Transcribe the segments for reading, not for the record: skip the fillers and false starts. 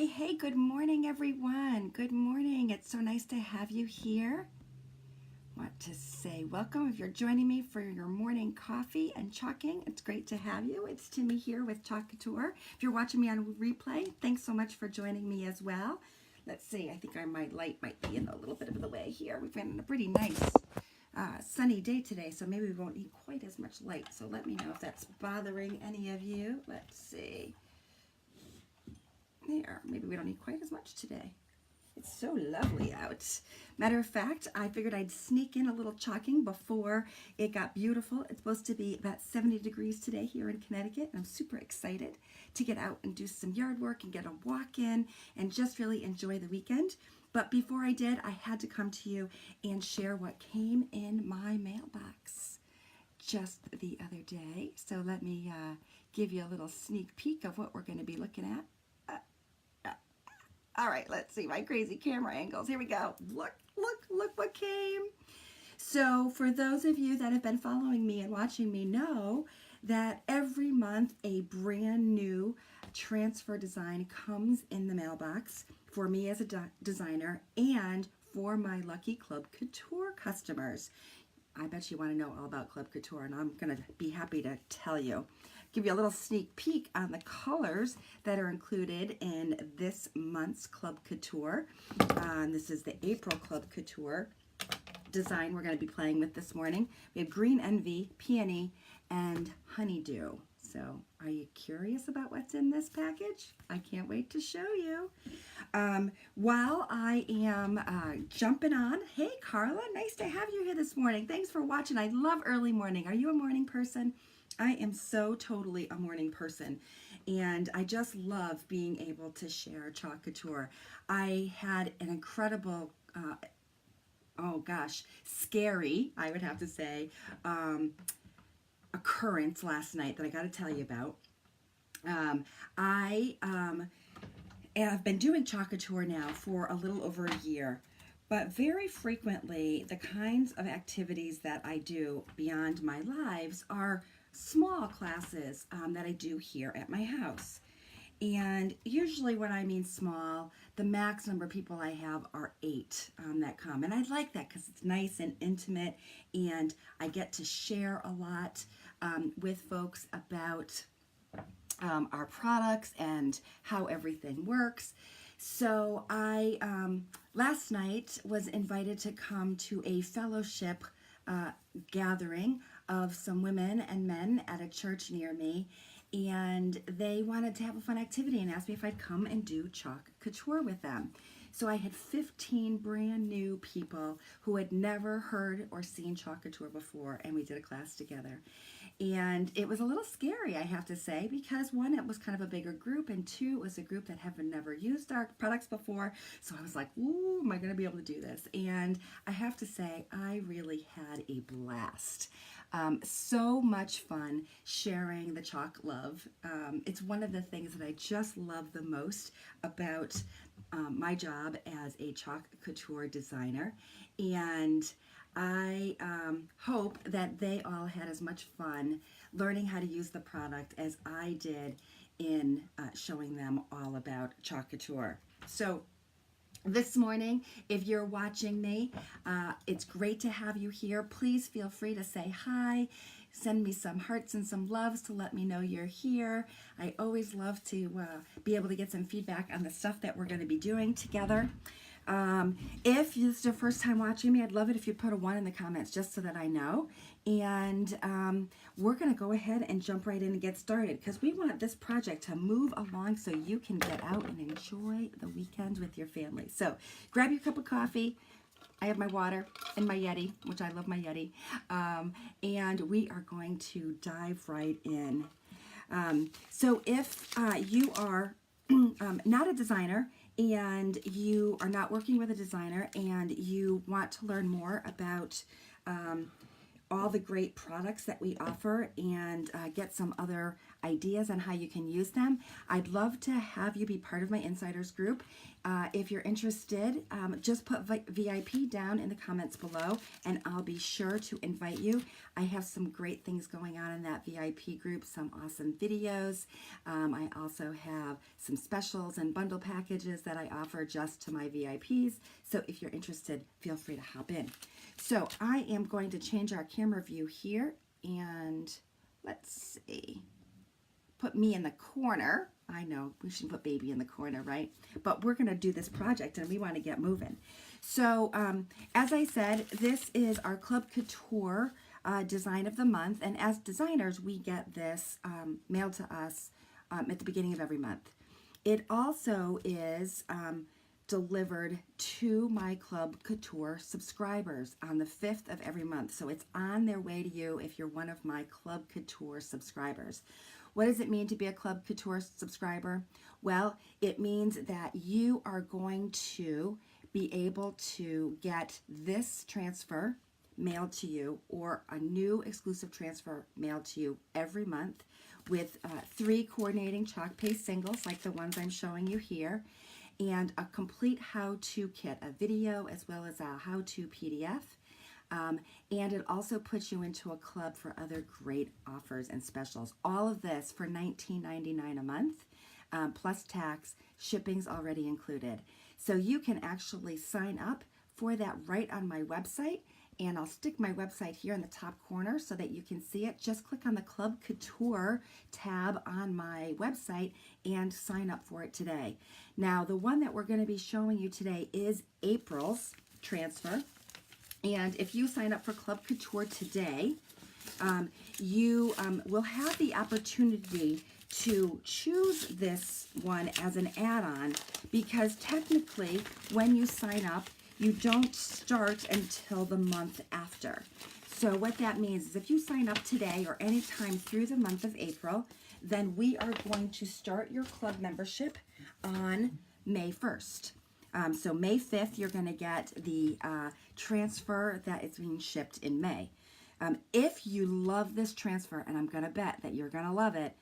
Hey, good morning, everyone. Good morning. It's so nice to have you here. Want to say welcome if you're joining me for your morning coffee and chalking. It's great to have you. It's Timmy here with Chalk Couture. If you're watching me on replay, thanks so much for joining me as well. Let's see, I think my light might be in a little bit of the way here. We've been in a pretty nice sunny day today, so maybe we won't need quite as much light. So let me know if that's bothering any of you. Let's see. There, maybe we don't need quite as much today. It's so lovely out. Matter of fact, I figured I'd sneak in a little chalking before it got beautiful. It's supposed to be about 70 degrees today here in Connecticut, and I'm super excited to get out and do some yard work and get a walk in and just really enjoy the weekend. But before I did, I had to come to you and share what came in my mailbox just the other day. So let me give you a little sneak peek of what we're going to be looking at. All right, let's see my crazy camera angles. Here we go. Look what came. So for those of you that have been following me and watching me know that every month a brand new transfer design comes in the mailbox for me as a designer and for my lucky Club Couture customers. I bet you want to know all about Club Couture, and I'm going to be happy to tell you. Give you a little sneak peek on the colors that are included in this month's Club Couture. This is the April Club Couture design we're going to be playing with this morning. We have Green Envy, Peony, and Honeydew. So are you curious about what's in this package? I can't wait to show you. While I am jumping on, hey Carla, nice to have you here this morning. Thanks for watching. I love early morning. Are you a morning person? I am so totally a morning person, and I just love being able to share Chalk Couture. I had an incredible, scary, I would have to say, occurrence last night that I got to tell you about. I have been doing Chalk Couture now for a little over a year, but very frequently the kinds of activities that I do beyond my lives are small classes that I do here at my house. And usually when I mean small, the max number of people I have are 8 that come. And I like that because it's nice and intimate, and I get to share a lot with folks about our products and how everything works. So I last night was invited to come to a fellowship gathering of some women and men at a church near me, and they wanted to have a fun activity and asked me if I'd come and do Chalk Couture with them. So I had 15 brand new people who had never heard or seen Chalk Couture before, and we did a class together. And it was a little scary, I have to say, because one, it was kind of a bigger group, and two, it was a group that have never used our products before. So I was like, ooh, am I going to be able to do this? And I have to say, I really had a blast. So much fun sharing the chalk love. It's one of the things that I just love the most about my job as a Chalk Couture designer. And I hope that they all had as much fun learning how to use the product as I did in showing them all about Chalk Couture. So this morning, if you're watching me, it's great to have you here. Please feel free to say hi. Send me some hearts and some loves to let me know you're here. I always love to be able to get some feedback on the stuff that we're going to be doing together. If this is your first time watching me, I'd love it if you put a 1 in the comments just so that I know. And we're going to go ahead and jump right in and get started because we want this project to move along so you can get out and enjoy the weekends with your family. So grab your cup of coffee. I have my water and my Yeti, which I love my Yeti. And we are going to dive right in. So if you are not a designer, and you are not working with a designer, and you want to learn more about all the great products that we offer and get some other ideas on how you can use them. I'd love to have you be part of my insiders group. If you're interested, just put VIP down in the comments below and I'll be sure to invite you. I have some great things going on in that VIP group, some awesome videos. I also have some specials and bundle packages that I offer just to my VIPs. So if you're interested, feel free to hop in. So I am going to change our camera view here and let's see, put me in the corner. I know we shouldn't put baby in the corner, right? But we're going to do this project and we want to get moving. So as I said, this is our Club Couture design of the month. And as designers, we get this mailed to us at the beginning of every month. It also is delivered to my Club Couture subscribers on the 5th of every month. So it's on their way to you if you're one of my Club Couture subscribers. What does it mean to be a Club Couture subscriber? Well, it means that you are going to be able to get this transfer mailed to you or a new exclusive transfer mailed to you every month with 3 coordinating chalk paste singles like the ones I'm showing you here, and a complete how-to kit, a video as well as a how-to PDF. And it also puts you into a club for other great offers and specials. All of this for $19.99 a month, plus tax. Shipping's already included. So you can actually sign up for that right on my website. And I'll stick my website here in the top corner so that you can see it. Just click on the Club Couture tab on my website and sign up for it today. Now, the one that we're going to be showing you today is April's transfer. And if you sign up for Club Couture today, you will have the opportunity to choose this one as an add-on, because technically when you sign up, you don't start until the month after. So what that means is if you sign up today or anytime through the month of April, then we are going to start your club membership on May 1st. So May 5th, you're going to get the transfer that is being shipped in May. If you love this transfer, and I'm going to bet that you're going to love it,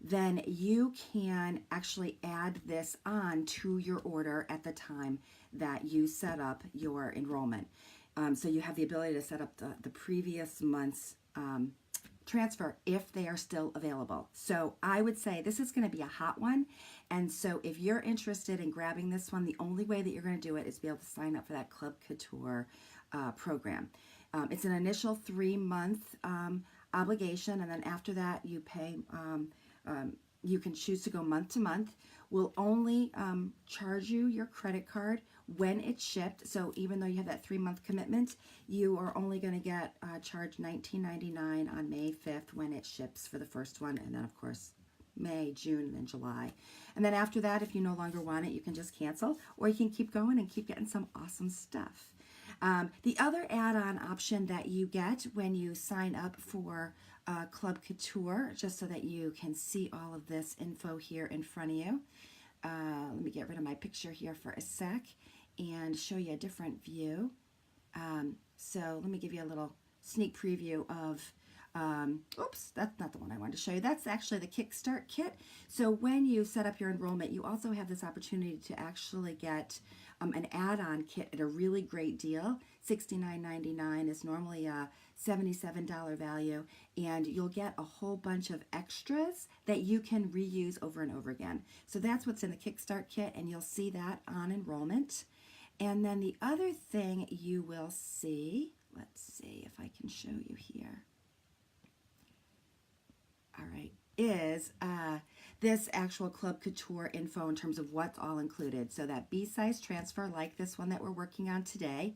then you can actually add this on to your order at the time that you set up your enrollment. So you have the ability to set up the previous month's transfer if they are still available. So I would say this is going to be a hot one. And so if you're interested in grabbing this one, the only way that you're going to do it is be able to sign up for that Club Couture program. It's an initial 3-month obligation, and then after that you pay, you can choose to go month to month. We'll only charge you your credit card when it's shipped. So even though you have that 3-month commitment, you are only going to get charged $19.99 on May 5th when it ships for the first one, and then of course May, June, and then July. And then after that, if you no longer want it, you can just cancel, or you can keep going and keep getting some awesome stuff. The other add-on option that you get when you sign up for Club Couture, just so that you can see all of this info here in front of you. Let me get rid of my picture here for a sec and show you a different view. So let me give you a little sneak preview of, oops, that's not the one I wanted to show you. That's actually the Kickstart kit. So when you set up your enrollment, you also have this opportunity to actually get an add-on kit at a really great deal. $69.99 is normally a $77 value, and you'll get a whole bunch of extras that you can reuse over and over again. So that's what's in the Kickstart kit, and you'll see that on enrollment. And then the other thing you will see, let's see if I can show you here. All right, is this actual Club Couture info in terms of what's all included. So that B-size transfer like this one that we're working on today.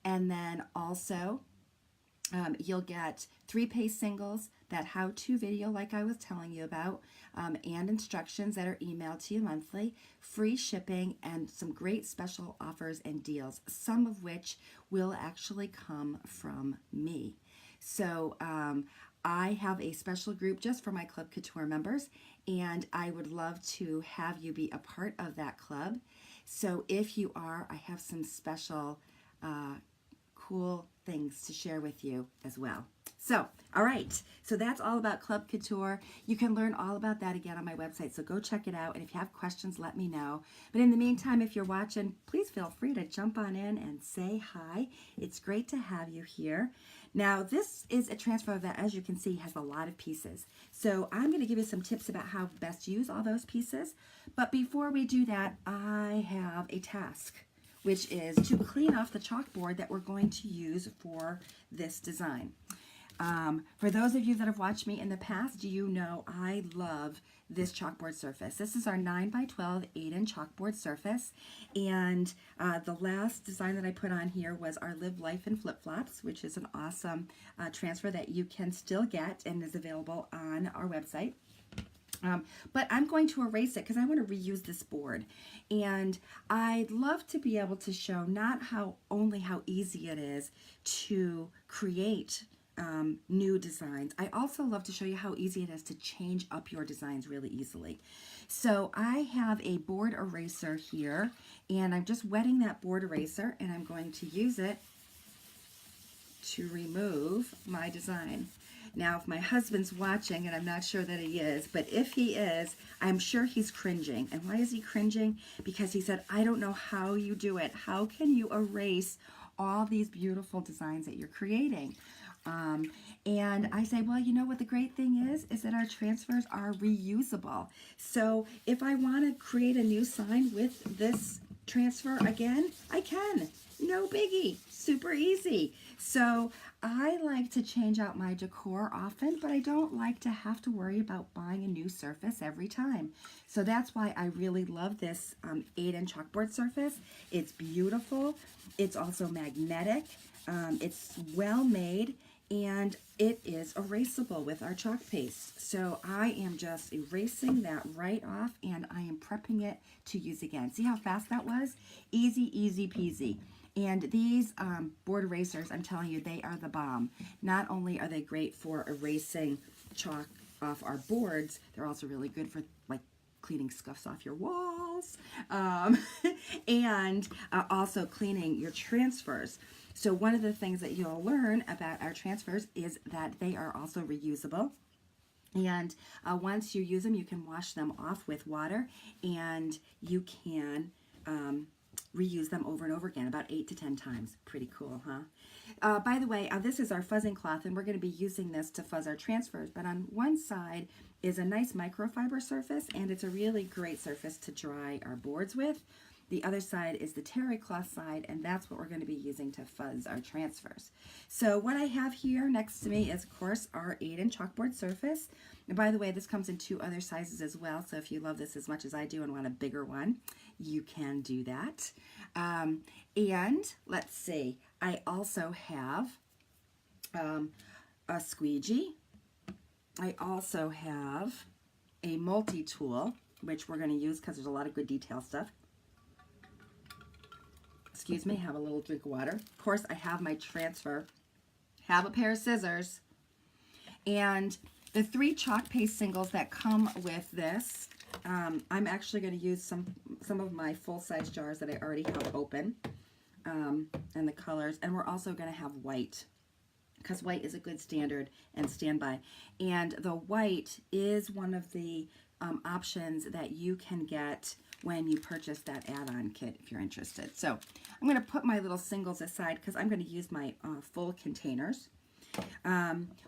And then also you'll get 3 paste singles, that how-to video like I was telling you about, and instructions that are emailed to you monthly, free shipping, and some great special offers and deals, some of which will actually come from me. So I have a special group just for my Club Couture members, and I would love to have you be a part of that club. So if you are, I have some special cool things to share with you as well. So, all right. So that's all about Club Couture. You can learn all about that again on my website. So go check it out. And if you have questions, let me know. But in the meantime, if you're watching, please feel free to jump on in and say hi. It's great to have you here. Now, this is a transfer that, as you can see, has a lot of pieces. So I'm going to give you some tips about how best to use all those pieces. But before we do that, I have a task, which is to clean off the chalkboard that we're going to use for this design. For those of you that have watched me in the past, you know I love this chalkboard surface. This is our 9x12 Aiden chalkboard surface, and the last design that I put on here was our Live Life in Flip-Flops, which is an awesome transfer that you can still get and is available on our website. But I'm going to erase it because I want to reuse this board, and I'd love to be able to show not only how easy it is to create new designs. I also love to show you how easy it is to change up your designs really easily. So I have a board eraser here, and I'm just wetting that board eraser, and I'm going to use it to remove my design. Now, if my husband's watching, and I'm not sure that he is, but if he is, I'm sure he's cringing. And why is he cringing? Because he said, I don't know how you do it. How can you erase all these beautiful designs that you're creating? And I say, well, you know what the great thing is that our transfers are reusable. So if I want to create a new sign with this transfer again, I can. No biggie. Super easy. So I like to change out my decor often, but I don't like to have to worry about buying a new surface every time. So that's why I really love this Aiden chalkboard surface. It's beautiful. It's also magnetic. It's well made. And it is erasable with our chalk paste. So I am just erasing that right off, and I am prepping it to use again. See how fast that was? Easy, easy peasy. And these board erasers, I'm telling you, they are the bomb. Not only are they great for erasing chalk off our boards, they're also really good for like cleaning scuffs off your walls, and also cleaning your transfers. So one of the things that you'll learn about our transfers is that they are also reusable. And once you use them, you can wash them off with water, and you can reuse them over and over again, about 8 to 10 times. Pretty cool, huh? By the way, this is our fuzzing cloth, and we're going to be using this to fuzz our transfers. But on one side is a nice microfiber surface, and it's a really great surface to dry our boards with. The other side is the terry cloth side, and that's what we're going to be using to fuzz our transfers. So what I have here next to me is, of course, our Aiden chalkboard surface. And by the way, this comes in 2 other sizes as well, so if you love this as much as I do and want a bigger one, you can do that. And let's see, I also have a squeegee. I also have a multi-tool, which we're going to use because there's a lot of good detail stuff. Excuse me, have a little drink of water. Of course, I have my transfer, have a pair of scissors, and the 3 chalk paste singles that come with this, I'm actually going to use some of my full-size jars that I already have open, and the colors, and we're also going to have white, because white is a good standard and standby. And the white is one of the options that you can get when you purchase that add-on kit if you're interested. So I'm going to put my little singles aside because I'm going to use my full containers.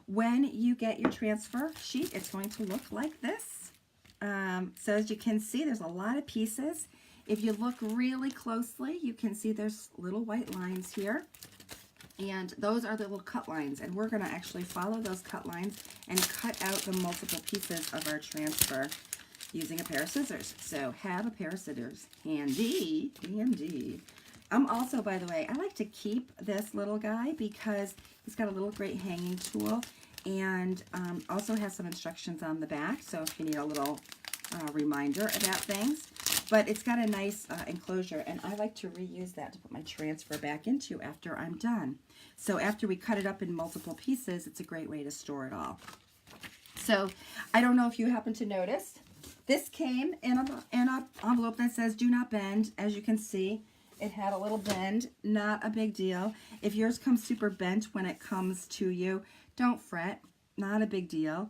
When you get your transfer sheet, it's going to look like this. So as you can see, there's a lot of pieces. If you look really closely, you can see there's little white lines here. And those are the little cut lines. And we're going to actually follow those cut lines and cut out the multiple pieces of our transfer using a pair of scissors. So have a pair of scissors handy, handy. Also, by the way, I like to keep this little guy because he's got a little great hanging tool, and also has some instructions on the back, so if you need a little reminder about things. But it's got a nice enclosure, and I like to reuse that to put my transfer back into after I'm done. So after we cut it up in multiple pieces, it's a great way to store it all. So I don't know if you happen to notice, this came in an envelope that says do not bend. As you can see, it had a little bend, not a big deal. If yours comes super bent when it comes to you, don't fret, not a big deal.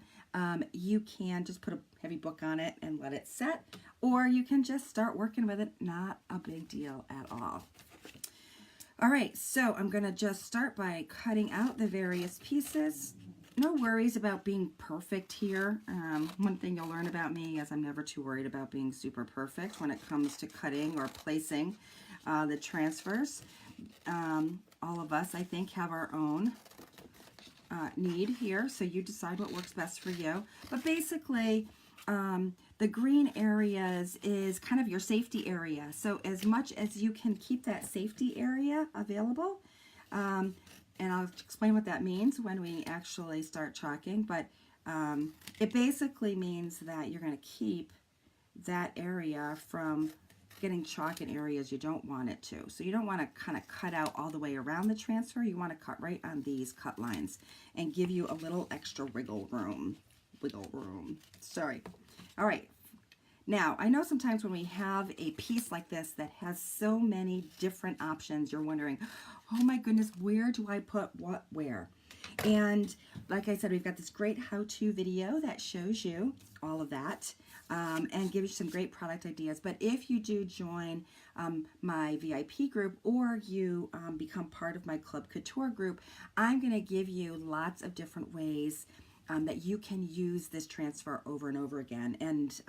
You can just put a heavy book on it and let it set, or you can just start working with it, not a big deal at all. All right, so I'm gonna just start by cutting out the various pieces. No worries about being perfect here. One thing you'll learn about me is I'm never too worried about being super perfect when it comes to cutting or placing the transfers. All of us, I think, have our own need here, so you decide what works best for you. But basically, the green areas is kind of your safety area. So as much as you can keep that safety area available, and I'll explain what that means when we actually start chalking, but it basically means that you're going to keep that area from getting chalk in areas you don't want it to. So you don't want to kind of cut out all the way around the transfer. You want to cut right on these cut lines and give you a little extra wiggle room. Sorry. All right. Now, I know sometimes when we have a piece like this that has so many different options, you're wondering, oh my goodness, where do I put what where? And like I said, we've got this great how-to video that shows you all of that and gives you some great product ideas. But if you do join my VIP group, or you become part of my Club Couture group, I'm going to give you lots of different ways that you can use this transfer over and over again. And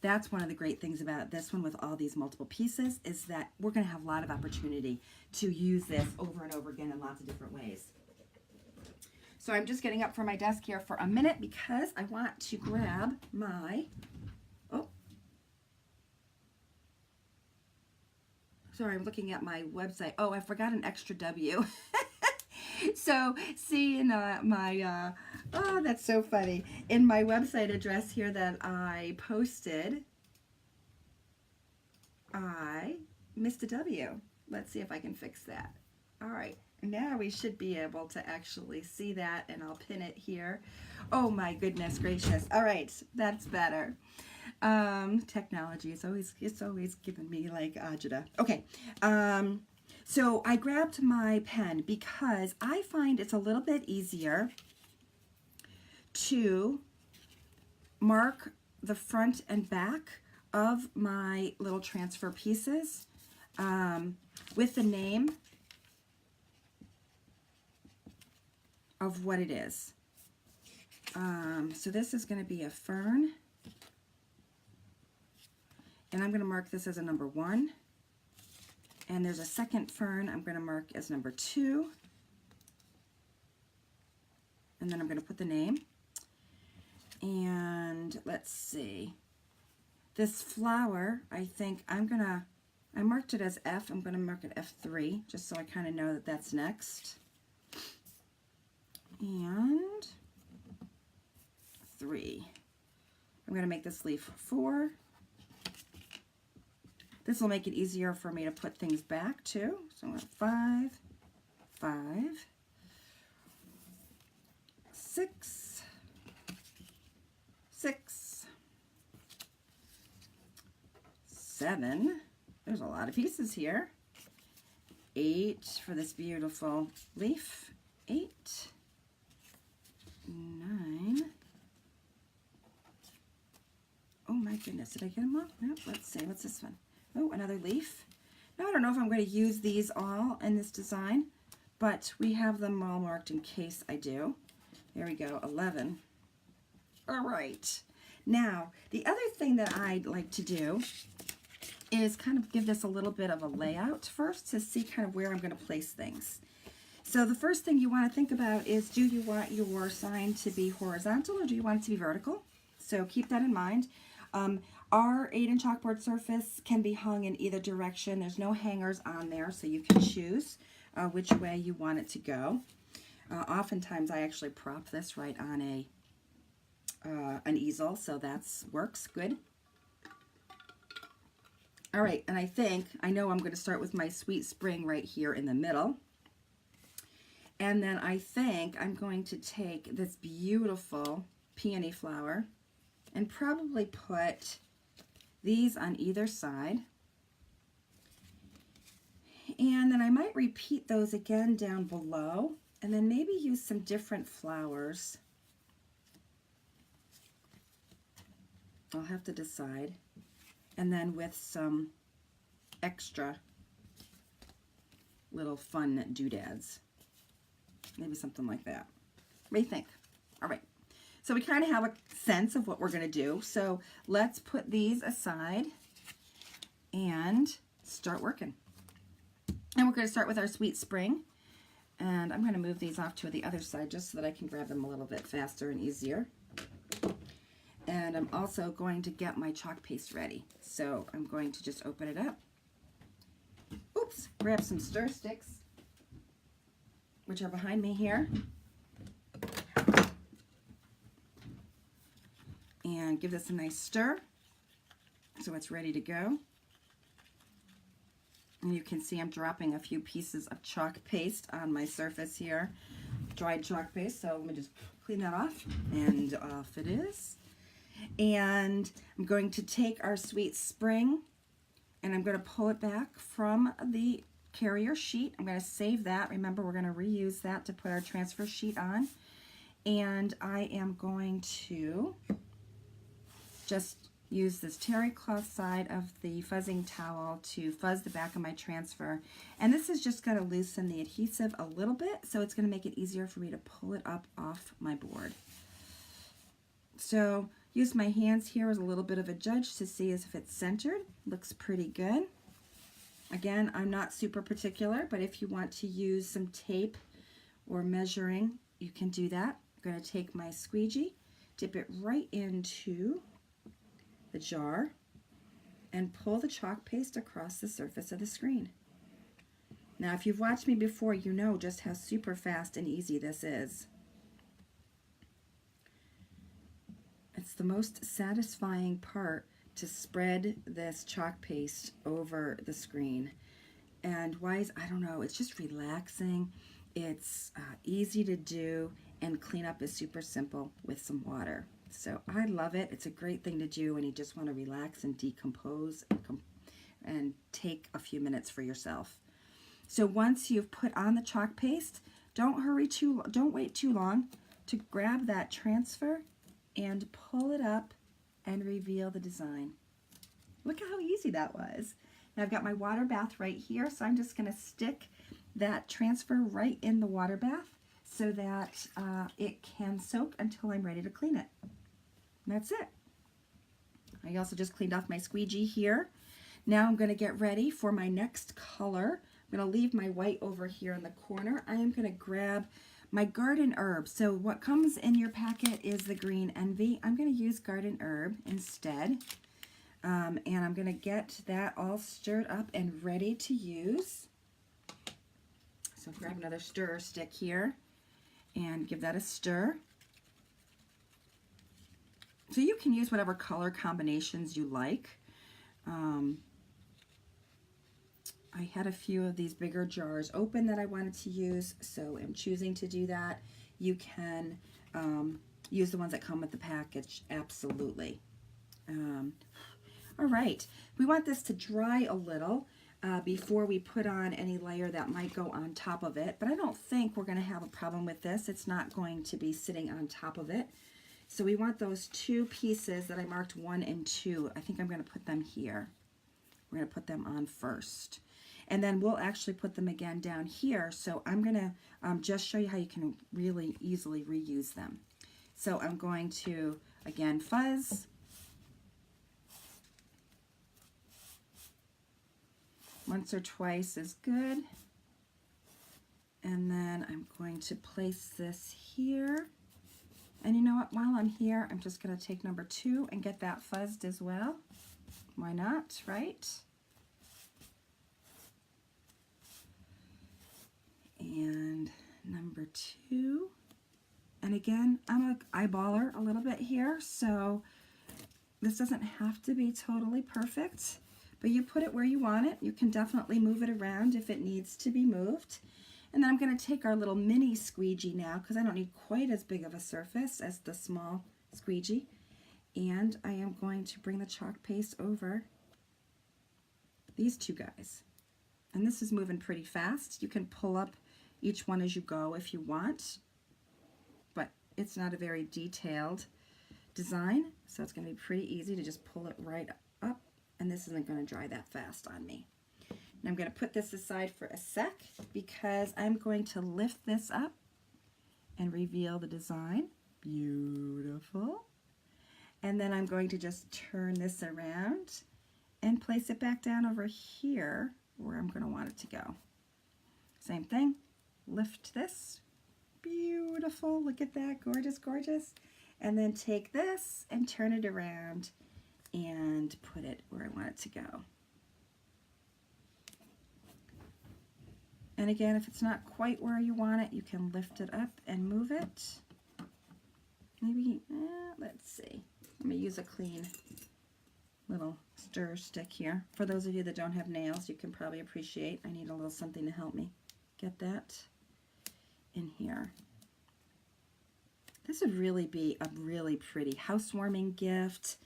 that's one of the great things about this one with all these multiple pieces, is that we're going to have a lot of opportunity to use this over and over again in lots of different ways. So I'm just getting up from my desk here for a minute because I want to grab my, sorry, I'm looking at my website. Oh, I forgot an extra W. So see in my, oh, that's so funny. In my website address here that I posted, I missed a W. Let's see if I can fix that. All right, now we should be able to actually see that, and I'll pin it here. Oh my goodness gracious. All right, that's better. Technology is always giving me like agita. Okay. So I grabbed my pen because I find it's a little bit easier to mark the front and back of my little transfer pieces with the name of what it is. So this is going to be a fern, and I'm going to mark this as a number 1. And there's a second fern I'm going to mark as number 2. And then I'm going to put the name. And let's see. This flower, I think I marked it as F. I'm going to mark it F3, just so I kind of know that that's next. And 3. I'm going to make this leaf 4. This will make it easier for me to put things back too. So I'm 5, 5, 6, 6, 7. There's a lot of pieces here. 8 for this beautiful leaf. 8, 9. Oh my goodness, did I get them all? No, let's see, what's this one? Oh, another leaf. Now, I don't know if I'm going to use these all in this design, but we have them all marked in case I do. There we go, 11. All right. Now, the other thing that I'd like to do is kind of give this a little bit of a layout first to see kind of where I'm going to place things. So the first thing you want to think about is, do you want your sign to be horizontal or do you want it to be vertical? So keep that in mind. Our Aiden chalkboard surface can be hung in either direction. There's no hangers on there, so you can choose which way you want it to go. Oftentimes, I actually prop this right on an easel, so that works good. All right, and I know I'm going to start with my Sweet Spring right here in the middle. And then I think I'm going to take this beautiful peony flower and probably put these on either side. And then I might repeat those again down below And then maybe use some different flowers. I'll have to decide. And then with some extra little fun doodads. Maybe something like that. What do you think? All right. So we kind of have a sense of what we're going to do. So let's put these aside and start working. And we're going to start with our Sweet Spring. And I'm going to move these off to the other side just so that I can grab them a little bit faster and easier. And I'm also going to get my chalk paste ready. So I'm going to just open it up. Oops, grab some stir sticks, which are behind me here. And give this a nice stir so it's ready to go. And you can see I'm dropping a few pieces of chalk paste on my surface here, dried chalk paste. So let me just clean that off, and off it is. And I'm going to take our Sweet Spring and I'm going to pull it back from the carrier sheet. I'm going to save that. Remember, we're going to reuse that to put our transfer sheet on. And I am going to just use this terry cloth side of the fuzzing towel to fuzz the back of my transfer. And this is just going to loosen the adhesive a little bit, so it's going to make it easier for me to pull it up off my board. So use my hands here as a little bit of a judge to see if it's centered. Looks pretty good. Again, I'm not super particular, but if you want to use some tape or measuring, you can do that. I'm going to take my squeegee, dip it right into the jar, and pull the chalk paste across the surface of the screen. Now, if you've watched me before, you know just how super fast and easy this is. It's the most satisfying part to spread this chalk paste over the screen. And why is, I don't know, it's just relaxing. It's easy to do, and cleanup is super simple with some water. So I love it. It's a great thing to do when you just want to relax and decompose and take a few minutes for yourself. So once you've put on the chalk paste, don't wait too long to grab that transfer and pull it up and reveal the design. Look at how easy that was. Now I've got my water bath right here, so I'm just going to stick that transfer right in the water bath so that it can soak until I'm ready to clean it. And that's it. I also just cleaned off my squeegee here. Now I'm going to get ready for my next color. I'm going to leave my white over here in the corner. I am going to grab my garden herb. So what comes in your packet is the green envy. I'm going to use garden herb instead. And I'm going to get that all stirred up and ready to use. So grab another stirrer stick here and give that a stir. So you can use whatever color combinations you like. I had a few of these bigger jars open that I wanted to use, so I'm choosing to do that. You can use the ones that come with the package, absolutely. All right, we want this to dry a little before we put on any layer that might go on top of it, but I don't think we're going to have a problem with this. It's not going to be sitting on top of it. So we want those two pieces that I marked 1 and 2. I think I'm going to put them here. We're going to put them on first. And then we'll actually put them again down here. So I'm going to just show you how you can really easily reuse them. So I'm going to, again, fuzz. Once or twice is good. And then I'm going to place this here. And you know what, while I'm here, I'm just going to take number 2 and get that fuzzed as well. Why not, right? And number 2. And again, I'm an eyeballer a little bit here, so this doesn't have to be totally perfect, but you put it where you want it. You can definitely move it around if it needs to be moved. And then I'm going to take our little mini squeegee now, because I don't need quite as big of a surface as the small squeegee. And I am going to bring the chalk paste over these two guys. And this is moving pretty fast. You can pull up each one as you go if you want, but it's not a very detailed design, so it's going to be pretty easy to just pull it right up, and this isn't going to dry that fast on me. And I'm going to put this aside for a sec because I'm going to lift this up and reveal the design. Beautiful. And then I'm going to just turn this around and place it back down over here where I'm going to want it to go. Same thing, lift this. Beautiful, look at that, gorgeous, gorgeous. And then take this and turn it around and put it where I want it to go. And again, if it's not quite where you want it, you can lift it up and move it. Maybe, let's see. I'm going to use a clean little stir stick here. For those of you that don't have nails, you can probably appreciate. I need a little something to help me get that in here. This would really be a really pretty housewarming gift.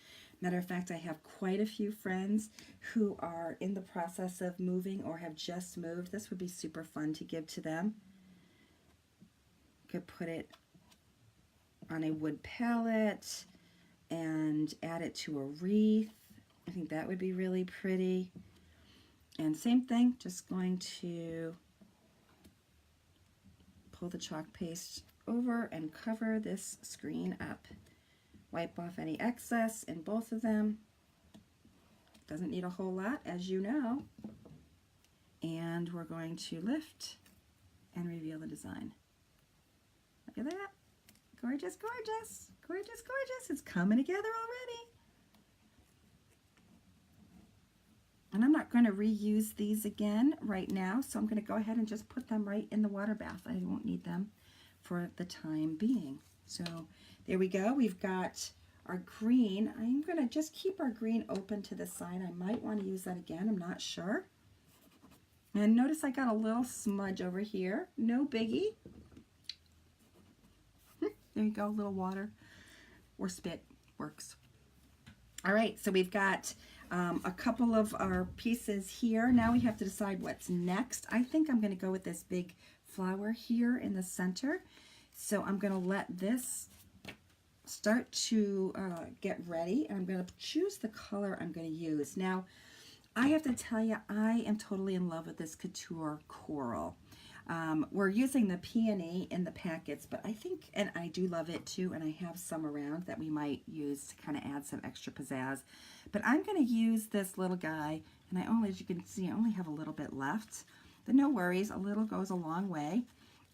Matter of fact, I have quite a few friends who are in the process of moving or have just moved. This would be super fun to give to them. Could put it on a wood palette and add it to a wreath. I think that would be really pretty. And same thing, just going to pull the chalk paste over and cover this screen up. Wipe off any excess in both of them. Doesn't need a whole lot, as you know. And we're going to lift and reveal the design. Look at that. Gorgeous, gorgeous, gorgeous, gorgeous. It's coming together already. And I'm not going to reuse these again right now, so I'm going to go ahead and just put them right in the water bath. I won't need them for the time being. So there we go. We've got our green. I'm going to just keep our green open to the side. I might want to use that again. I'm not sure. And notice I got a little smudge over here. No biggie. There you go, a little water or spit works. All right, so we've got a couple of our pieces here. Now we have to decide what's next. I think I'm going to go with this big flower here in the center. So I'm going to let this start to get ready, and I'm going to choose the color I'm going to use. Now, I have to tell you, I am totally in love with this Couture Coral. We're using the peony in the packets, but I think, and I do love it too, and I have some around that we might use to kind of add some extra pizzazz. But I'm going to use this little guy, and I only, as you can see, I only have a little bit left. But no worries, a little goes a long way.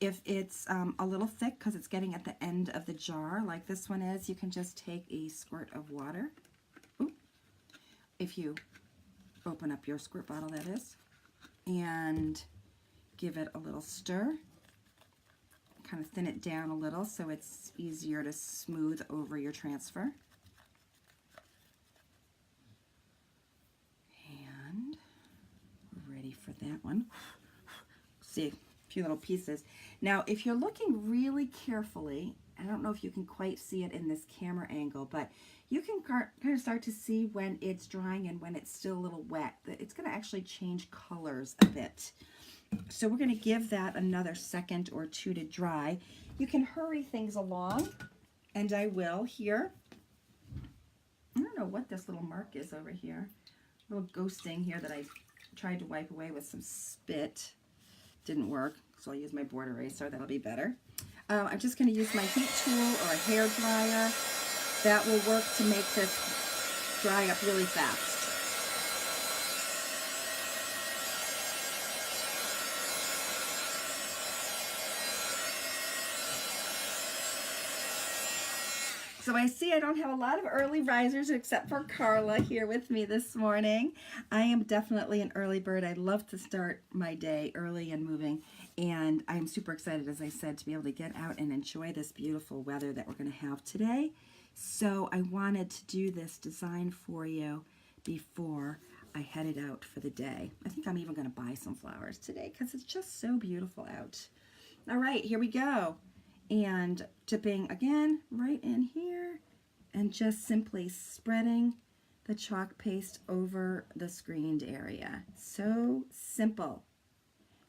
If it's a little thick because it's getting at the end of the jar, like this one is, you can just take a squirt of water. Ooh. If you open up your squirt bottle, that is, and give it a little stir. Kind of thin it down a little so it's easier to smooth over your transfer. And we're ready for that one. See, a few little pieces. Now, if you're looking really carefully, I don't know if you can quite see it in this camera angle, but you can kind of start to see when it's drying and when it's still a little wet. It's going to actually change colors a bit. So we're going to give that another second or two to dry. You can hurry things along, and I will here. I don't know what this little mark is over here. A little ghosting here that I tried to wipe away with some spit. Didn't work, so I'll use my board eraser. That'll be better. I'm just going to use my heat tool or a hair dryer. That will work to make this dry up really fast. So I see I don't have a lot of early risers except for Carla here with me this morning. I am definitely an early bird. I love to start my day early and moving, and I'm super excited, as I said, to be able to get out and enjoy this beautiful weather that we're going to have today. So I wanted to do this design for you before I headed out for the day. I think I'm even going to buy some flowers today because it's just so beautiful out. All right, here we go. And dipping again right in here and just simply spreading the chalk paste over the screened area. So simple.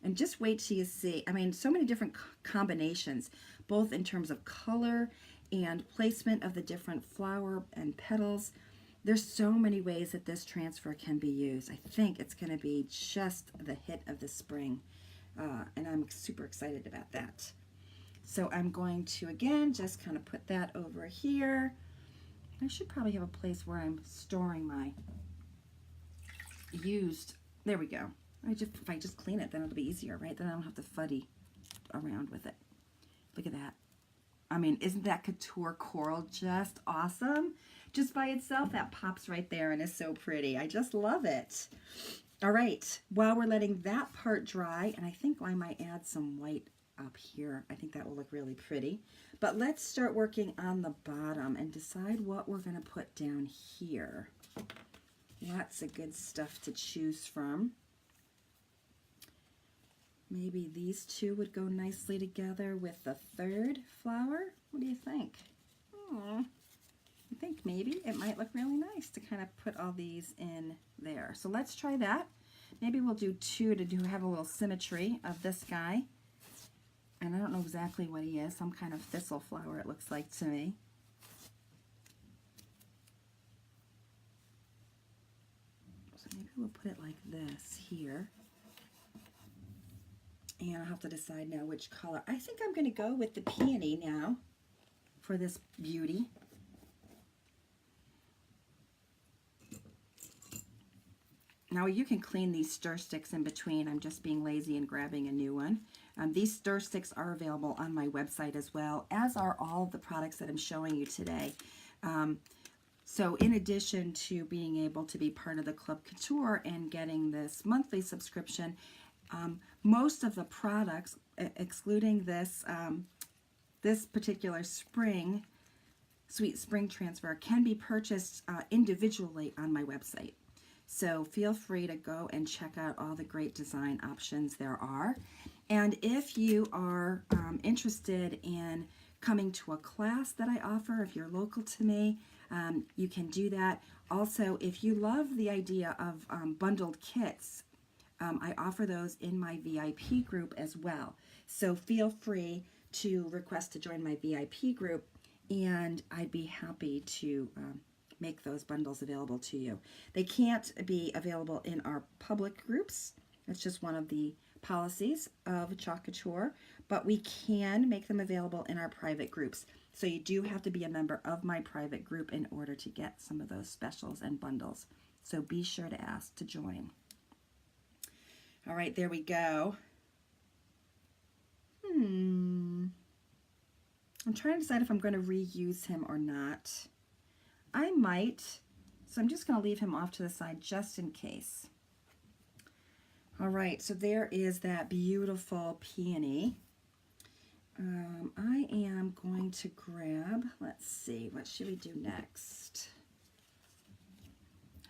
And just wait till you see, I mean, so many different combinations, both in terms of color and placement of the different flower and petals. There's so many ways that this transfer can be used. I think it's going to be just the hit of the spring, and I'm super excited about that. So I'm going to, again, just kind of put that over here. I should probably have a place where I'm storing my used, there we go. If I just clean it, then it'll be easier, right? Then I don't have to fuddy around with it. Look at that. I mean, isn't that Couture Coral just awesome? Just by itself, that pops right there and is so pretty. I just love it. All right, while we're letting that part dry, and I think I might add some white up here. I think that will look really pretty. But let's start working on the bottom and decide what we're going to put down here. Lots of good stuff to choose from. Maybe these two would go nicely together with the third flower. What do you think? I think maybe it might look really nice to kind of put all these in there. So let's try that. Maybe we'll do two to have a little symmetry of this guy. And I don't know exactly what he is. Some kind of thistle flower it looks like to me. So maybe we'll put it like this here. And I'll have to decide now which color. I think I'm going to go with the peony now for this beauty. Now you can clean these stir sticks in between. I'm just being lazy and grabbing a new one. These stir sticks are available on my website as well, as are all of the products that I'm showing you today. So in addition to being able to be part of the Club Couture and getting this monthly subscription, most of the products, excluding this, this particular Sweet Spring Transfer, can be purchased individually on my website. So feel free to go and check out all the great design options there are. And if you are interested in coming to a class that I offer, if you're local to me, you can do that. Also, if you love the idea of bundled kits, I offer those in my VIP group as well. So feel free to request to join my VIP group, and I'd be happy to make those bundles available to you. They can't be available in our public groups. It's just one of the policies of Chalk Couture, but we can make them available in our private groups. So you do have to be a member of my private group in order to get some of those specials and bundles. So be sure to ask to join. All right, there we go. I'm trying to decide if I'm going to reuse him or not. I might, so I'm just going to leave him off to the side just in case. All right, so there is that beautiful peony. I am going to grab, let's see, what should we do next?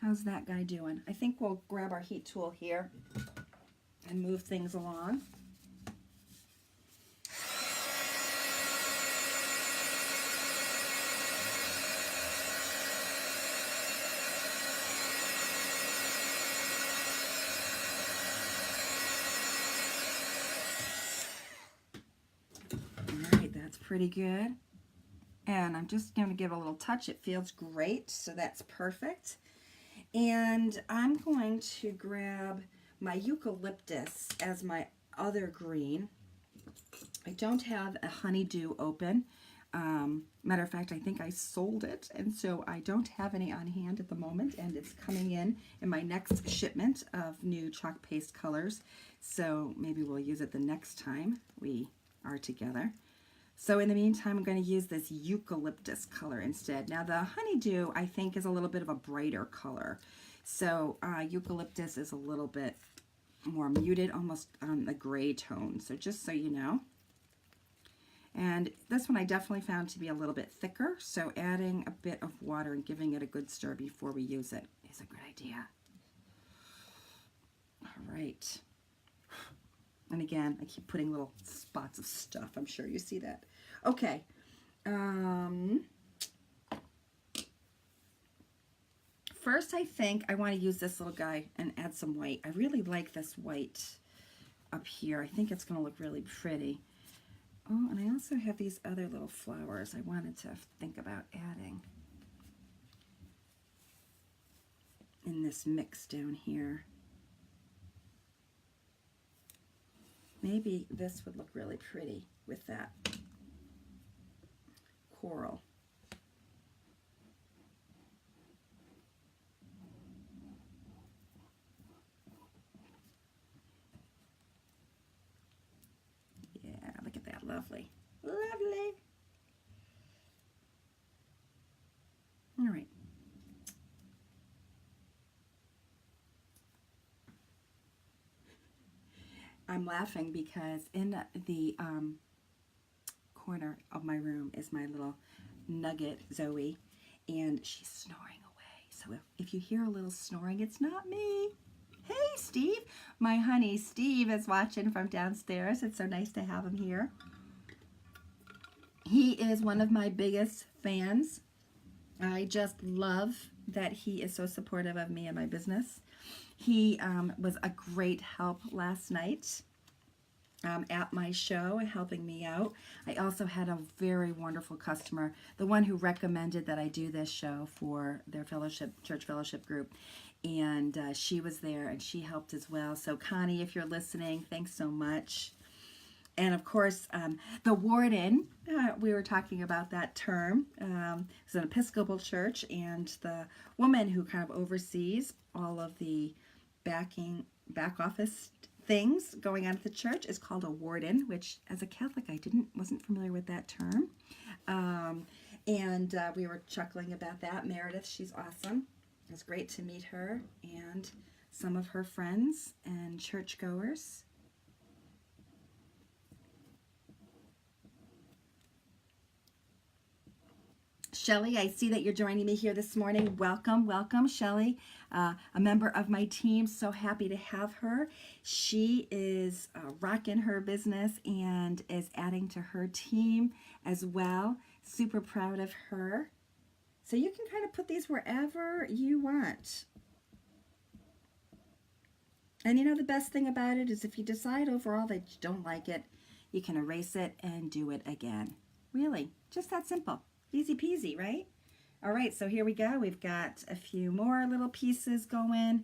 How's that guy doing? I think we'll grab our heat tool here and move things along. Pretty good. And I'm just going to give it a little touch. It feels great, so that's perfect. And I'm going to grab my eucalyptus as my other green. I don't have a honeydew open. Matter of fact, I think I sold it, and so I don't have any on hand at the moment, and it's coming in my next shipment of new chalk paste colors. So maybe we'll use it the next time we are together. So in the meantime, I'm going to use this eucalyptus color instead. Now the honeydew, I think, is a little bit of a brighter color. So eucalyptus is a little bit more muted, almost on the gray tone. So just so you know. And this one I definitely found to be a little bit thicker. So adding a bit of water and giving it a good stir before we use it is a good idea. All right. And again, I keep putting little spots of stuff. I'm sure you see that. Okay. First, I think I want to use this little guy and add some white. I really like this white up here. I think it's going to look really pretty. Oh, and I also have these other little flowers I wanted to think about adding in this mix down here. Maybe this would look really pretty with that coral. Yeah, look at that, lovely. Lovely. All right. I'm laughing because in the corner of my room is my little nugget, Zoe, and she's snoring away. So if you hear a little snoring, it's not me. Hey, Steve. My honey, Steve, is watching from downstairs. It's so nice to have him here. He is one of my biggest fans. I just love that he is so supportive of me and my business. He was a great help last night at my show, helping me out. I also had a very wonderful customer, the one who recommended that I do this show for their church fellowship group. And she was there and she helped as well. So Connie, if you're listening, thanks so much. And of course, the warden, we were talking about that term. It's an Episcopal church, and the woman who kind of oversees all of the back office things going on at the church is called a warden, which as a Catholic I wasn't familiar with that term. And we were chuckling about that. Meredith, she's awesome. It was great to meet her and some of her friends and churchgoers. Shelly, I see that you're joining me here this morning. Welcome, welcome, Shelly, a member of my team. So happy to have her. She is rocking her business and is adding to her team as well. Super proud of her. So you can kind of put these wherever you want. And you know, the best thing about it is if you decide overall that you don't like it, you can erase it and do it again. Really, just that simple. Easy peasy, right? All right, so here we go. We've got a few more little pieces going.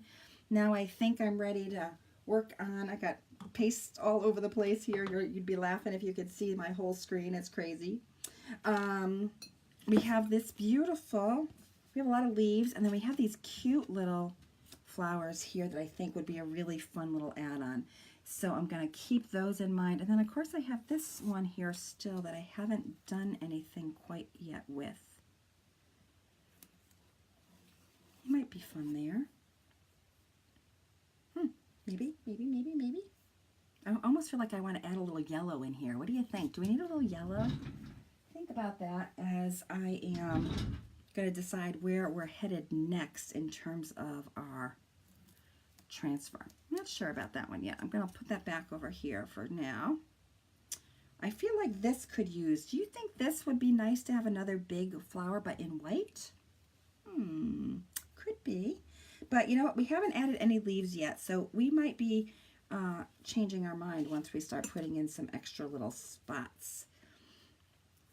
Now I think I'm ready to work on, I got paste all over the place here. You'd be laughing if you could see my whole screen. It's crazy. We have this beautiful, we have a lot of leaves, and then we have these cute little flowers here that I think would be a really fun little add-on. So I'm going to keep those in mind. And then, of course, I have this one here still that I haven't done anything quite yet with. It might be fun there. Maybe. I almost feel like I want to add a little yellow in here. What do you think? Do we need a little yellow? Think about that as I am going to decide where we're headed next in terms of our transfer. I'm not sure about that one yet. I'm going to put that back over here for now. I feel like this could use, do you think this would be nice to have another big flower but in white? Could be. But you know what, we haven't added any leaves yet, so we might be changing our mind once we start putting in some extra little spots.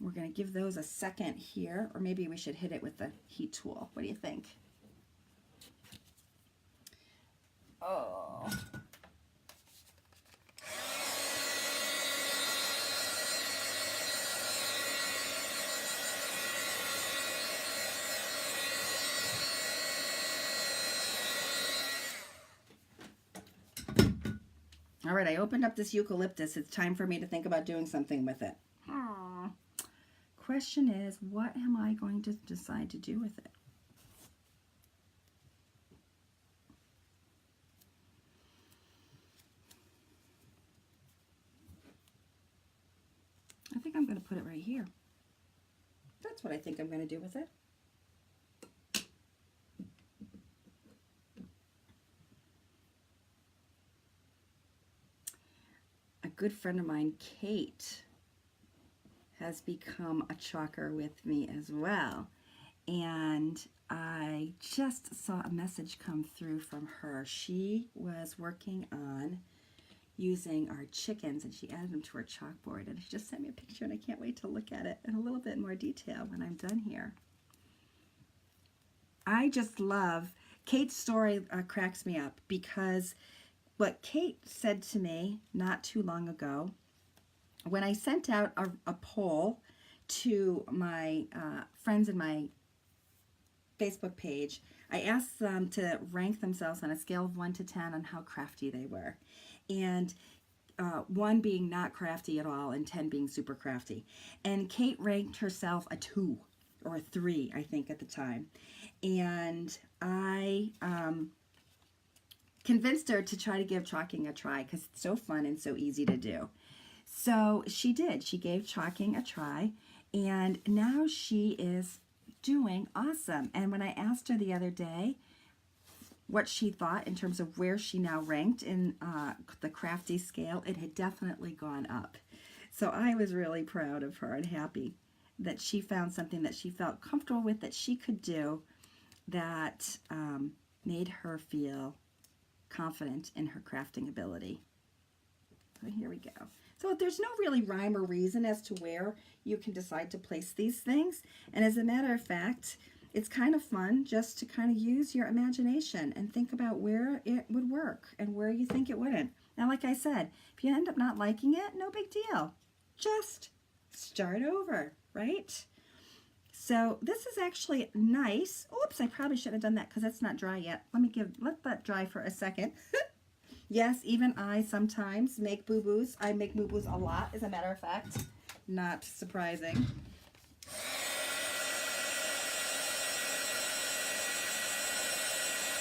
We're going to give those a second here, or maybe we should hit it with the heat tool. What do you think? Oh. All right, I opened up this eucalyptus. It's time for me to think about doing something with it. Question is, what am I going to decide to do with it? I think I'm going to put it right here. That's what I think I'm going to do with it. A good friend of mine, Kate, has become a chalker with me as well. And I just saw a message come through from her. She was working on using our chickens, and she added them to her chalkboard, and she just sent me a picture, and I can't wait to look at it in a little bit more detail when I'm done here. I just love, Kate's story cracks me up, because what Kate said to me not too long ago, when I sent out a poll to my friends in my Facebook page, I asked them to rank themselves on a scale of 1 to 10 on how crafty they were. And 1 being not crafty at all and 10 being super crafty. And Kate ranked herself a 2 or a 3, I think, at the time. And I convinced her to try to give chalking a try, because it's so fun and so easy to do. So she did. She gave chalking a try, and now she is doing awesome. And when I asked her the other day what she thought in terms of where she now ranked in the crafty scale, it had definitely gone up. So I was really proud of her and happy that she found something that she felt comfortable with, that she could do, that made her feel confident in her crafting ability. So here we go. So there's no really rhyme or reason as to where you can decide to place these things. And as a matter of fact, it's kind of fun just to kind of use your imagination and think about where it would work and where you think it wouldn't. Now, like I said, if you end up not liking it, no big deal. Just start over, right? So this is actually nice. Oops, I probably shouldn't have done that because it's not dry yet. Let that dry for a second. Yes, even I sometimes make boo-boos. I make boo-boos a lot, as a matter of fact. Not surprising.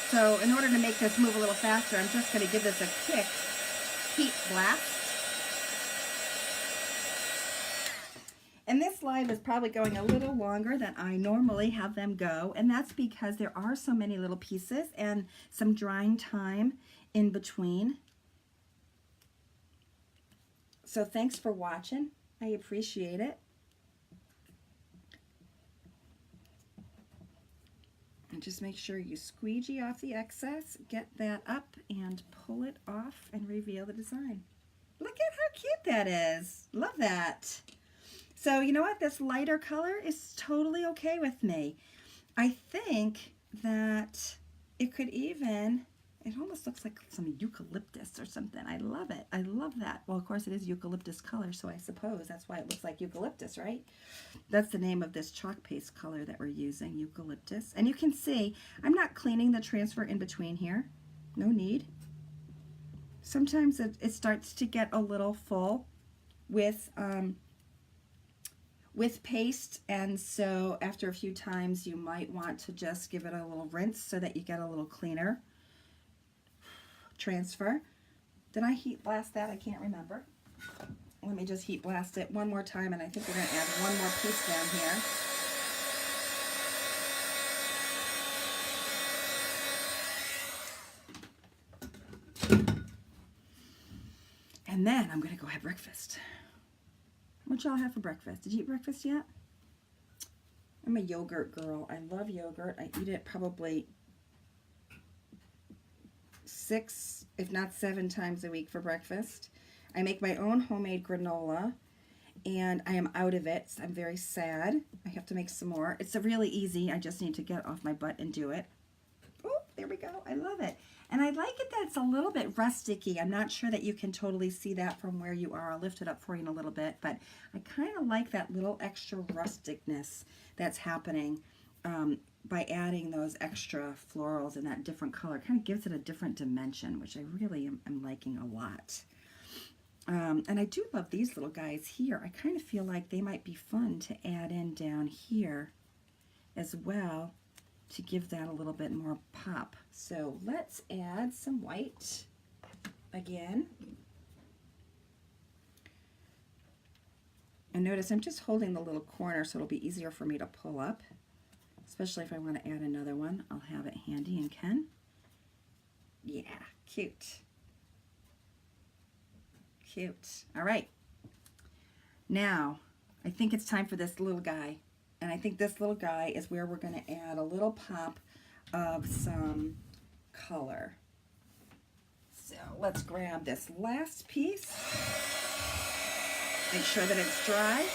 So in order to make this move a little faster, I'm just going to give this a quick heat blast. And this live is probably going a little longer than I normally have them go, and that's because there are so many little pieces and some drying time in between. So thanks for watching. I appreciate it. And just make sure you squeegee off the excess, get that up, and pull it off and reveal the design. Look at how cute that is. Love that. So you know what? This lighter color is totally okay with me. I think that it could even, it almost looks like some eucalyptus or something. I love it. I love that. Well, of course it is eucalyptus color, so I suppose that's why it looks like eucalyptus, right? That's the name of this chalk paste color that we're using, eucalyptus. And you can see, I'm not cleaning the transfer in between here. No need. Sometimes it starts to get a little full with paste, and so after a few times you might want to just give it a little rinse so that you get a little cleaner transfer. Did I heat blast that? I can't remember. Let me just heat blast it one more time, and I think we're going to add one more piece down here. And then I'm going to go have breakfast. What y'all have for breakfast? Did you eat breakfast yet? I'm a yogurt girl. I love yogurt. I eat it probably 6, if not 7 times a week for breakfast. I make my own homemade granola, and I am out of it. So I'm very sad. I have to make some more. It's really easy. I just need to get off my butt and do it. Oh, there we go. I love it. And I like it that it's a little bit rusticy. I'm not sure that you can totally see that from where you are. I'll lift it up for you in a little bit, but I kind of like that little extra rusticness that's happening by adding those extra florals in that different color. Kind of gives it a different dimension, which I really am liking a lot. And I do love these little guys here. I kind of feel like they might be fun to add in down here as well, to give that a little bit more pop. So let's add some white again. And notice I'm just holding the little corner so it'll be easier for me to pull up, especially if I want to add another one. I'll have it handy and can. Yeah, cute. Cute. All right. Now, I think it's time for this little guy. And I think this little guy is where we're going to add a little pop of some color. So So let's grab this last piece. Make sure that it's dry.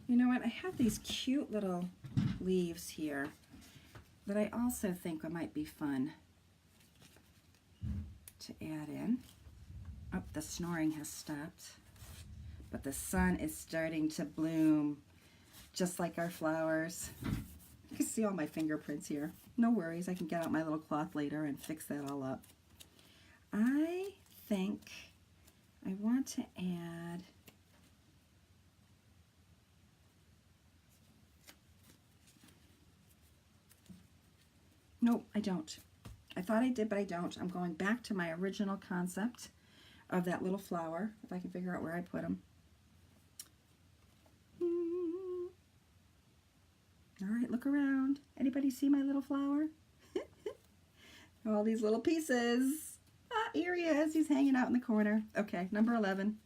You know what? I have these cute little leaves here that I also think might be fun to add in. Oh, the snoring has stopped, but the sun is starting to bloom just like our flowers. You can see all my fingerprints here. No worries, I can get out my little cloth later and fix that all up. I think I want to add no, I don't. I thought I did, but I don't. I'm going back to my original concept of that little flower, if I can figure out where I put them. All right, look around. Anybody see my little flower? All these little pieces. Ah, here he is. He's hanging out in the corner. Okay, number 11.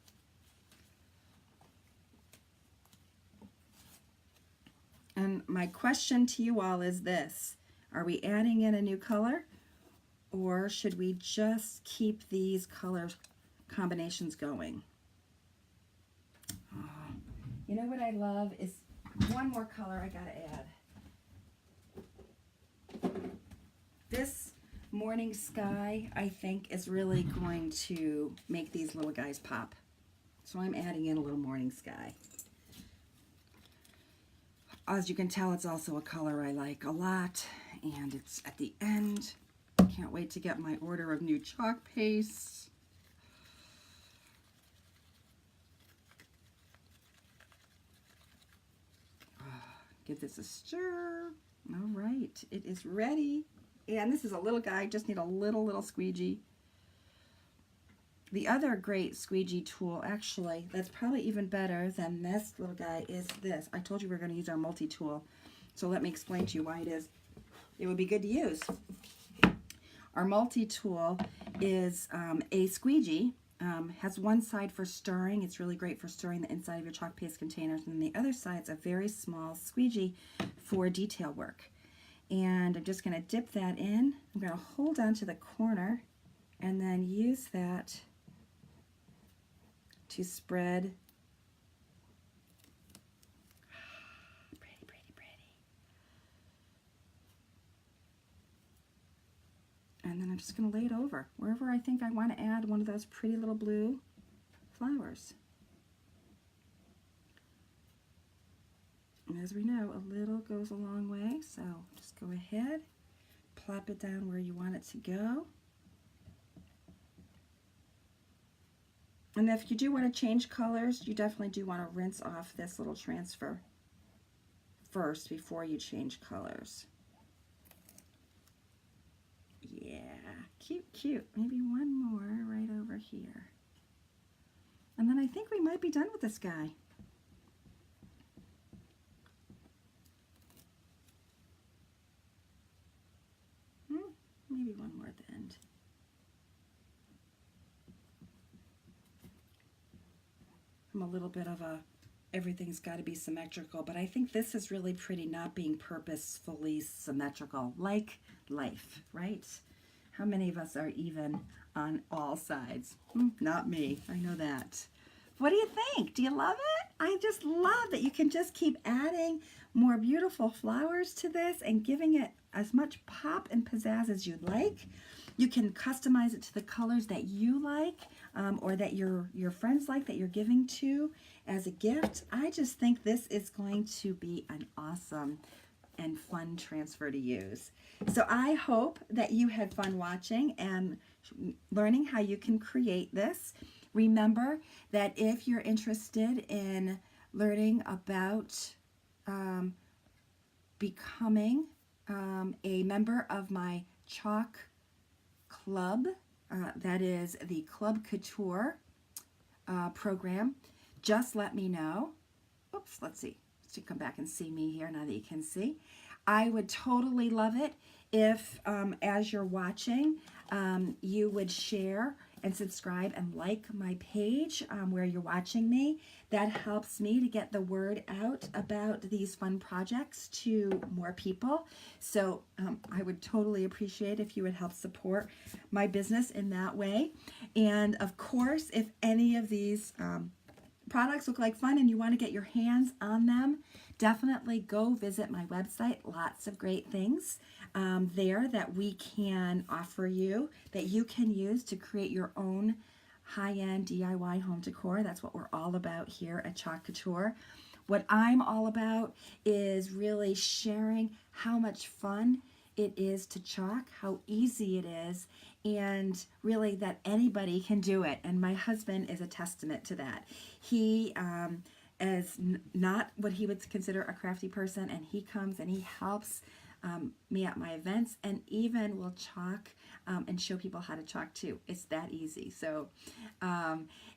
And my question to you all is this. Are we adding in a new color, or should we just keep these color combinations going? Oh, you know what I love is one more color I gotta add. This morning sky, I think, is really going to make these little guys pop. So I'm adding in a little morning sky. As you can tell, it's also a color I like a lot, and it's at the end. Can't wait to get my order of new chalk paste. Give this a stir. All right, it is ready. And this is a little guy, just need a little squeegee. The other great squeegee tool, actually, that's probably even better than this little guy, is this. I told you we were going to use our multi-tool, so let me explain to you why it would be good to use. Our multi-tool is a squeegee. Has one side for stirring. It's really great for stirring the inside of your chalk paste containers, and the other side's a very small squeegee for detail work. And I'm just going to dip that in. I'm going to hold on to the corner and then use that to spread. Pretty, pretty, pretty. And then I'm just going to lay it over wherever I think I want to add one of those pretty little blue flowers. And as we know, a little goes a long way, so just go ahead, plop it down where you want it to go. And if you do want to change colors, you definitely do want to rinse off this little transfer first before you change colors. Yeah, cute, cute. Maybe one more right over here. And then I think we might be done with this guy. Maybe one more at the end. I'm a little bit of a, everything's got to be symmetrical, but I think this is really pretty not being purposefully symmetrical, like life, right? How many of us are even on all sides? Not me, I know that. What do you think? Do you love it? I just love that you can just keep adding more beautiful flowers to this and giving it as much pop and pizzazz as you'd like. You can customize it to the colors that you like, or that your friends like, that you're giving to as a gift. I just think this is going to be an awesome and fun transfer to use. So I hope that you had fun watching and learning how you can create this. Remember that if you're interested in learning about becoming a member of my Chalk Club, that is the Club Couture program, just let me know. Oops, let's see. Let's come back and see me here now that you can see. I would totally love it if, as you're watching, you would share and subscribe and like my page where you're watching me. That helps me to get the word out about these fun projects to more people. So I would totally appreciate if you would help support my business in that way. And of course, if any of these products look like fun and you want to get your hands on them, definitely go visit my website. Lots of great things there that we can offer you, that you can use to create your own high-end DIY home decor. That's what we're all about here at Chalk Couture. What I'm all about is really sharing how much fun it is to chalk, how easy it is, and really that anybody can do it. And my husband is a testament to that. He is not what he would consider a crafty person, and he comes and he helps me at my events, and even will chalk and show people how to chalk too. It's that easy. So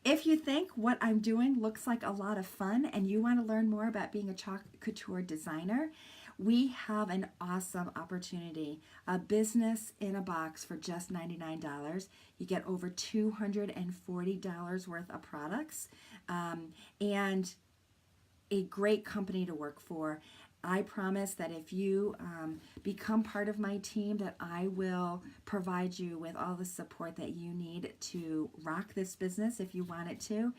if you think what I'm doing looks like a lot of fun and you want to learn more about being a Chalk Couture designer, we have an awesome opportunity, a business in a box for just $99. You get over $240 worth of products and a great company to work for. I promise that if you become part of my team, that I will provide you with all the support that you need to rock this business if you want it to.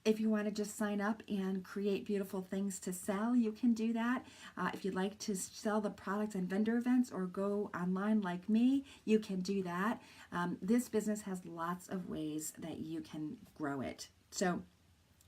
If you want to just sign up and create beautiful things to sell, you can do that. If you'd like to sell the products and vendor events or go online like me, you can do that. This business has lots of ways that you can grow it. So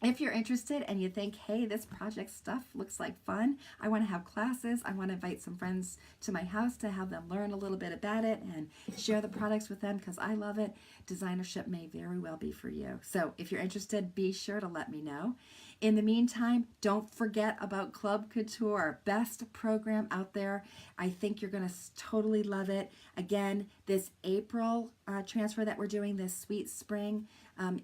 if you're interested and you think, hey, this project stuff looks like fun, I want to have classes, I want to invite some friends to my house to have them learn a little bit about it and share the products with them because I love it, designership may very well be for you. So if you're interested, be sure to let me know. In the meantime, don't forget about Club Couture, best program out there. I think you're going to totally love it. Again, this April transfer that we're doing, this Sweet Spring,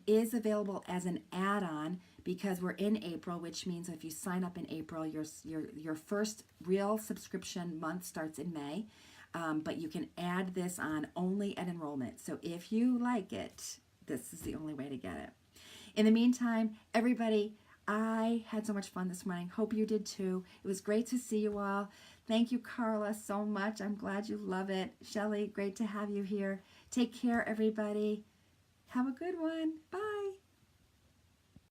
is available as an add-on because we're in April, which means if you sign up in April, your first real subscription month starts in May. But you can add this on only at enrollment. So if you like it, this is the only way to get it. In the meantime, everybody, I had so much fun this morning. Hope you did too. It was great to see you all. Thank you, Carla, so much. I'm glad you love it. Shelly, great to have you here. Take care, everybody. Have a good one. Bye.